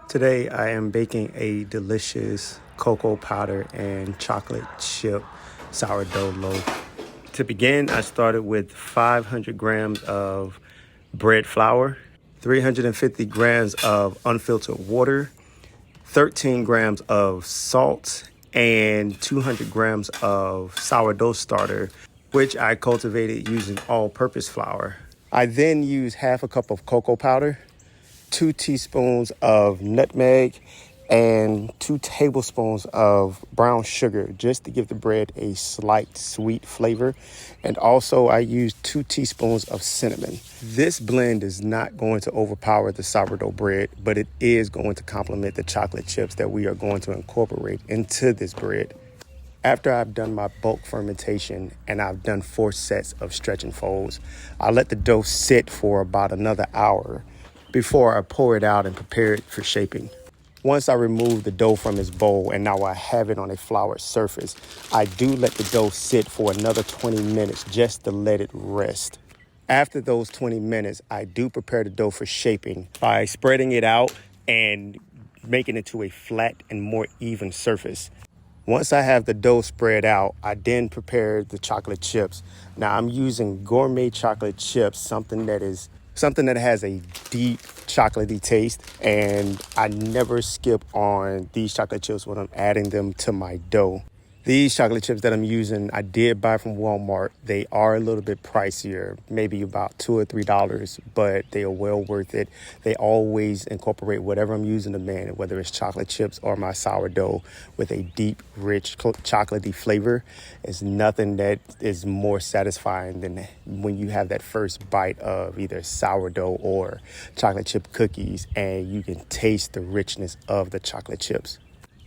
Today I am baking a delicious cocoa powder and chocolate chip sourdough loaf. To begin, I started with 500 grams of bread flour, 350 grams of unfiltered water, 13 grams of salt, and 200 grams of sourdough starter, which I cultivated using all-purpose flour. I then used half a cup of cocoa powder, 2 teaspoons of nutmeg, and 2 tablespoons of brown sugar just to give the bread a slight sweet flavor. And also I used 2 teaspoons of cinnamon. This blend is not going to overpower the sourdough bread, but it is going to complement the chocolate chips that we are going to incorporate into this bread. After I've done my bulk fermentation and I've done 4 sets of stretch and folds, I let the dough sit for about another hour before I pour it out and prepare it for shaping. Once I remove the dough from its bowl and now I have it on a floured surface, I do let the dough sit for another 20 minutes just to let it rest. After those 20 minutes, I do prepare the dough for shaping by spreading it out and making it to a flat and more even surface. Once I have the dough spread out, I then prepare the chocolate chips. Now I'm using gourmet chocolate chips, something that has a deep chocolatey taste, and I never skip on these chocolate chips when I'm adding them to my dough. These chocolate chips that I'm using, I did buy from Walmart. They are a little bit pricier, maybe about $2 or $3, but they are well worth it. They always incorporate whatever I'm using them in, whether it's chocolate chips or my sourdough, with a deep, rich, chocolatey flavor. It's nothing that is more satisfying than when you have that first bite of either sourdough or chocolate chip cookies, and you can taste the richness of the chocolate chips.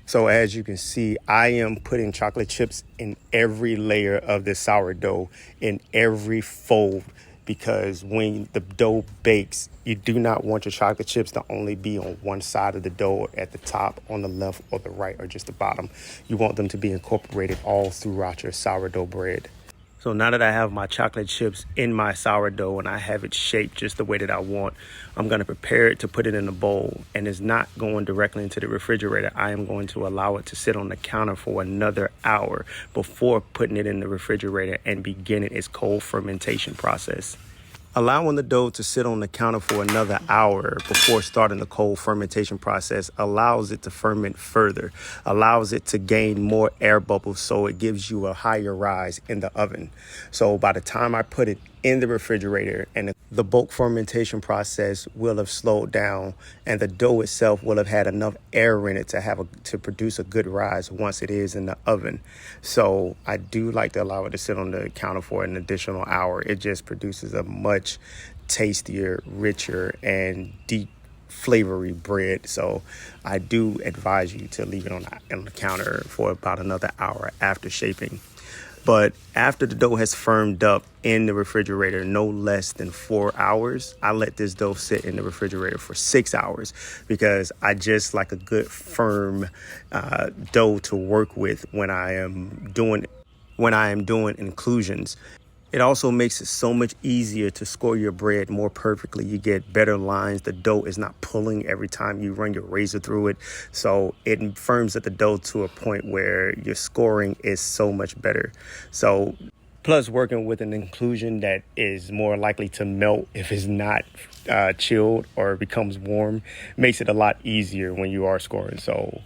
So as you can see, I am putting chocolate chips in every layer of this sourdough, in every fold, because when the dough bakes, you do not want your chocolate chips to only be on one side of the dough, at the top, on the left, or the right, or just the bottom. You want them to be incorporated all throughout your sourdough bread. So now that I have my chocolate chips in my sourdough and I have it shaped just the way that I want, I'm going to prepare it to put it in a bowl, and it's not going directly into the refrigerator. I am going to allow it to sit on the counter for another hour before putting it in the refrigerator and beginning its cold fermentation process. Allowing the dough to sit on the counter for another hour before starting the cold fermentation process allows it to ferment further, allows it to gain more air bubbles, so it gives you a higher rise in the oven. So by the time I put it in the refrigerator, and the bulk fermentation process will have slowed down, and the dough itself will have had enough air in it to produce a good rise once it is in the oven. So I do like to allow it to sit on the counter for an additional hour. It just produces a much tastier, richer, and deep flavory bread. So I do advise you to leave it on the counter for about another hour after shaping. But after the dough has firmed up in the refrigerator no less than 4 hours, I let this dough sit in the refrigerator for 6 hours, because I just like a good firm dough to work with when I am doing inclusions. It also makes it so much easier to score your bread more perfectly. You get better lines. The dough is not pulling every time you run your razor through it. So it firms up the dough to a point where your scoring is so much better. So plus, working with an inclusion that is more likely to melt if it's not chilled or becomes warm makes it a lot easier when you are scoring. So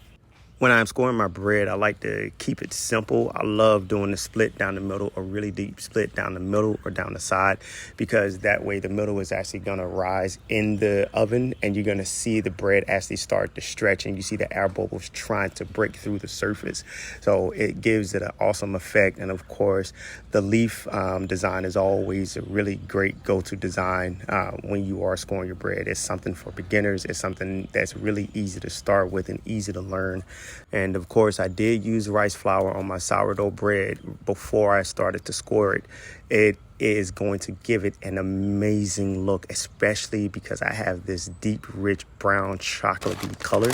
when I'm scoring my bread, I like to keep it simple. I love doing a split down the middle, a really deep split down the middle or down the side, because that way the middle is actually going to rise in the oven, and you're going to see the bread actually start to stretch, and you see the air bubbles trying to break through the surface. So it gives it an awesome effect. And of course, the leaf design is always a really great go-to design when you are scoring your bread. It's something for beginners. It's something that's really easy to start with and easy to learn. And of course, I did use rice flour on my sourdough bread before I started to score it. It is going to give it an amazing look, especially because I have this deep, rich brown chocolatey color.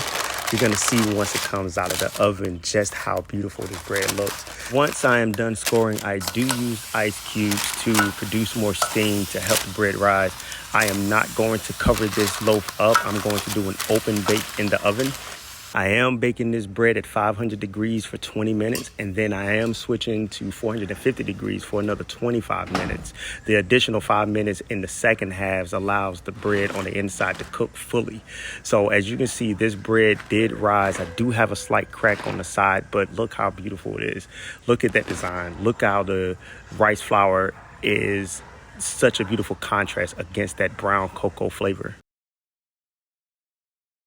You're gonna see once it comes out of the oven just how beautiful this bread looks. Once I am done scoring, I do use ice cubes to produce more steam to help the bread rise. I am not going to cover this loaf up. I'm going to do an open bake in the oven. I am baking this bread at 500 degrees for 20 minutes, and then I am switching to 450 degrees for another 25 minutes. The additional 5 minutes in the second halves allows the bread on the inside to cook fully. So as you can see, this bread did rise. I do have a slight crack on the side, but look how beautiful it is. Look at that design. Look how the rice flour is such a beautiful contrast against that brown cocoa flavor.